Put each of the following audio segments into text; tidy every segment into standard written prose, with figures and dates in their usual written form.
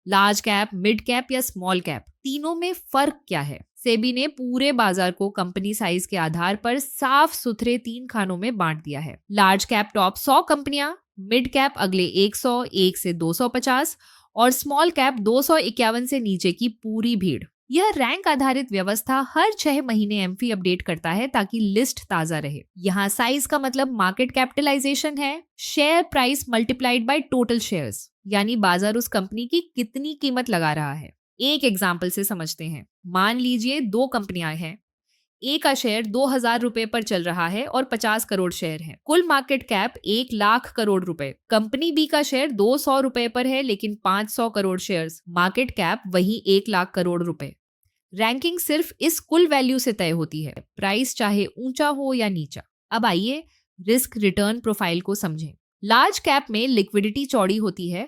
Large cap, mid cap या small cap, तीनों में फर्क क्या है? सेबी ने पूरे बाजार को कंपनी साइज के आधार पर साफ सुथरे 3 खानों में बांट दिया है। लार्ज कैप टॉप 100 कंपनियां, मिड कैप अगले 100, 1 से 250 और स्मॉल कैप 251 से नीचे की पूरी भीड़। यह रैंक आधारित व्यवस्था हर 6 महीने एमफी अपडेट करता है ताकि लिस्ट ताजा रहे। यहाँ साइज का मतलब मार्केट कैपिटलाइजेशन है, share price multiplied by total shares, यानी बाजार उस कंपनी की कितनी कीमत लगा रहा है। एक एग्जाम्पल से समझते हैं। मान लीजिए 2 कंपनियां हैं, ए का शेयर 2000 रुपए पर चल रहा है और 50 करोड़ शेयर है। कुल मार्केट कैप 1 लाख करोड़ रुपए। कंपनी बी का शेयर 200 रुपए पर है लेकिन 500 करोड़ शेयर्स, मार्केट कैप वही 1 लाख करोड़ रुपए। रैंकिंग सिर्फ इस कुल वैल्यू से तय होती है, प्राइस चाहे ऊंचा हो या नीचा। अब आइए रिस्क रिटर्न प्रोफाइल को समझें। लार्ज कैप में लिक्विडिटी चौड़ी होती है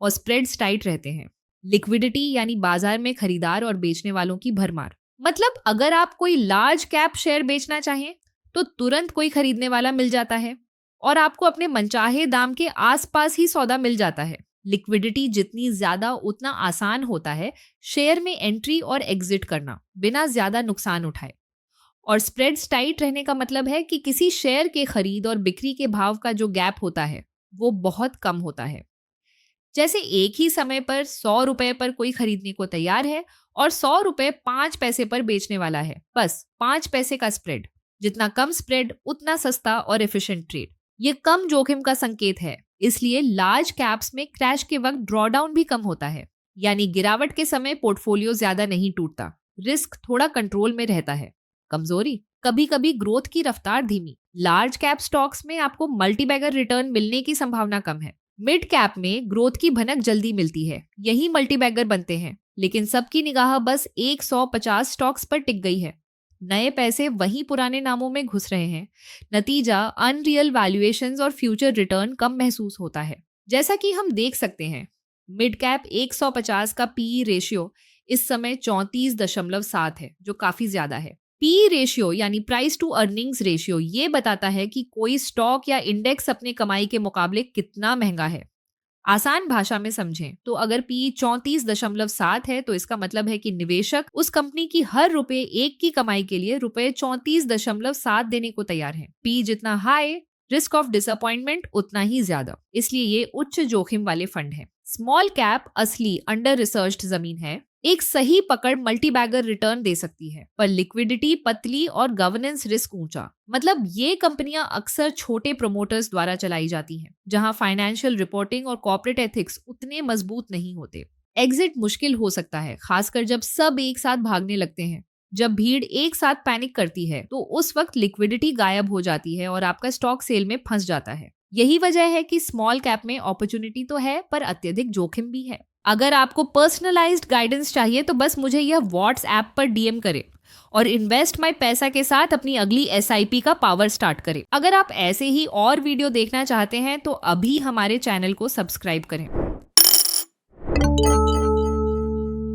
और स्प्रेड्स टाइट रहते हैं। लिक्विडिटी यानी बाजार में खरीदार और बेचने वालों की भरमार। मतलब अगर आप कोई लार्ज कैप शेयर बेचना चाहें तो तुरंत कोई खरीदने वाला मिल जाता है और आपको अपने मनचाहे दाम के आसपास ही सौदा मिल जाता है। लिक्विडिटी जितनी ज्यादा उतना आसान होता है शेयर में एंट्री और एग्जिट करना बिना ज्यादा नुकसान उठाए। और स्प्रेड्स टाइट रहने का मतलब है कि किसी शेयर के खरीद और बिक्री के भाव का जो गैप होता है वो बहुत कम होता है। जैसे एक ही समय पर 100 रुपए पर कोई खरीदने को तैयार है और 100 रुपए 5 पैसे पर बेचने वाला है, बस 5 पैसे का स्प्रेड। जितना कम स्प्रेड उतना सस्ता और एफिशिएंट ट्रेड। ये कम जोखिम का संकेत है, इसलिए लार्ज कैप्स में क्रैश के वक्त ड्रॉडाउन भी कम होता है, यानी गिरावट के समय पोर्टफोलियो ज्यादा नहीं टूटता, रिस्क थोड़ा कंट्रोल में रहता है। कमजोरी, कभी कभी ग्रोथ की रफ्तार धीमी। लार्ज कैप स्टॉक्स में आपको मल्टीबैगर रिटर्न मिलने की संभावना कम है। मिड कैप में ग्रोथ की भनक जल्दी मिलती है, यही मल्टीबैगर बनते हैं, लेकिन सबकी निगाह बस 150 स्टॉक्स पर टिक गई है। नए पैसे वही पुराने नामों में घुस रहे हैं। नतीजा अनरियल वैल्यूएशंस और फ्यूचर रिटर्न कम महसूस होता है। जैसा कि हम देख सकते हैं, मिड कैप 150 का पीई रेशियो इस समय 34.7 है, जो काफी ज्यादा है। पी रेशियो यानी प्राइस टू अर्निंग्स रेशियो ये बताता है कि कोई स्टॉक या इंडेक्स अपने कमाई के मुकाबले कितना महंगा है। आसान भाषा में समझें तो अगर पी 34.7 है तो इसका मतलब है कि निवेशक उस कंपनी की हर रुपए 1 की कमाई के लिए रुपए 34.7 देने को तैयार है। पी जितना हाई, रिस्क ऑफ डिसअपॉइंटमेंट उतना ही ज्यादा, इसलिए ये उच्च जोखिम वाले फंड है। स्मॉल कैप असली अंडर रिसर्च्ड जमीन है। एक सही पकड़ मल्टीबैगर रिटर्न दे सकती है, पर लिक्विडिटी पतली और गवर्नेंस रिस्क ऊंचा। मतलब ये कंपनियां अक्सर छोटे प्रमोटर्स द्वारा चलाई जाती हैं, जहां फाइनेंशियल रिपोर्टिंग और कॉर्पोरेट एथिक्स उतने मजबूत नहीं होते। एग्जिट मुश्किल हो सकता है, खासकर जब सब एक साथ भागने लगते हैं। जब भीड़ एक साथ पैनिक करती है तो उस वक्त लिक्विडिटी गायब हो जाती है और आपका स्टॉक सेल में फंस जाता है। यही वजह है कि स्मॉल कैप में अपॉर्चुनिटी तो है पर अत्यधिक जोखिम भी है। अगर आपको पर्सनलाइज्ड गाइडेंस चाहिए तो बस मुझे यह व्हाट्सएप पर डीएम करें और इन्वेस्ट माई पैसा के साथ अपनी अगली एसआईपी का पावर स्टार्ट करें। अगर आप ऐसे ही और वीडियो देखना चाहते हैं तो अभी हमारे चैनल को सब्सक्राइब करें।